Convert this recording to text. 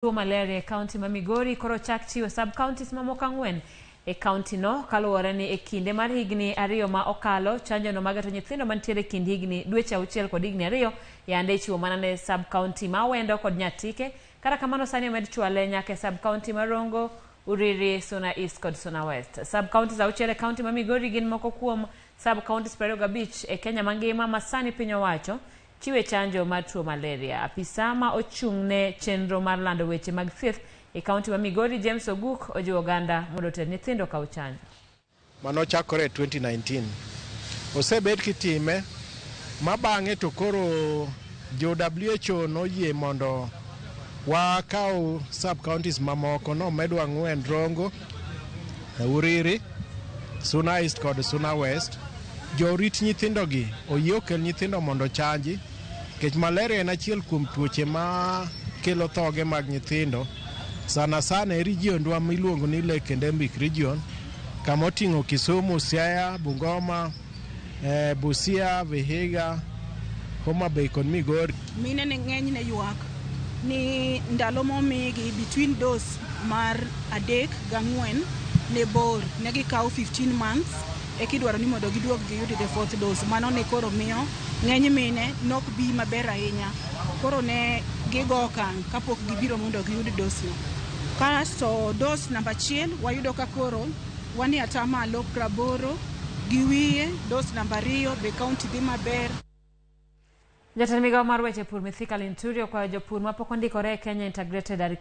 tuo malaria e kaunti ma Migori koro chak chiwo sub-counties mamoko 4 e kaunti no kaluwore ni e kinde mar higni 2 ma okalo chanjo no magato nyithindo mantiere kind higni dweche 6 kod higni 2 yande chiwo mana ne sub-county ma Wendo kod Nyatike. Kata kamano sani omed chwale nyaka e sub-county ma Rongo, Uriri, Suna East kod Suna West. Sub-counties 6 e kaunti ma Migori gin moko kuom sub-counties 25 e Kenya mangima ma sani piny owacho chiwe chanjo mar tuo malaria. Apisa ma ochung'ne chenro mar lando weche mag thieth e kaunti ma Migori, James Oguk, ojiwo oganda mondo oter nyithindo kaw chanjo. Mano chakore 2019. Osebed kitime ma bang'e to koro jo WHO noyie mondo wakaw sub-counties mamoko no medwa 4 Rongo, Uriri, Suna East kod Suna West. Jorit nyithindo gi oyie okel nyithindo mondo chanji kech malaria en achiel kuom tuoche ma kelo thoge mag nyithindo sana sana e region miluongo ni Lake Endemic region kama oting'o Kisumu, Siaya, Bungoma, Busia, Vihiga, Homa Bay kod Migori. Mine ne ng'eny ne ywak ni ndalo momigi between dose mar 3 gi 4 ne bor ne gikaw 15 months ekidwaro ni mondo giduog giyud the 4th dose. Mano ne koro miyo ng'eny mine nok bi maber ahinya, koro ne gigo okang' kapok gibiro mondo giyud dose no. Kasto dose namba 1 wayudo ka koro wani atamalo 80 gi wiye. Dose namba 2 be kaunti dhi maber. Jatend Migao mar weche pur Mithika Linturio kwa jopur mapok ondikore e Kenya Integrated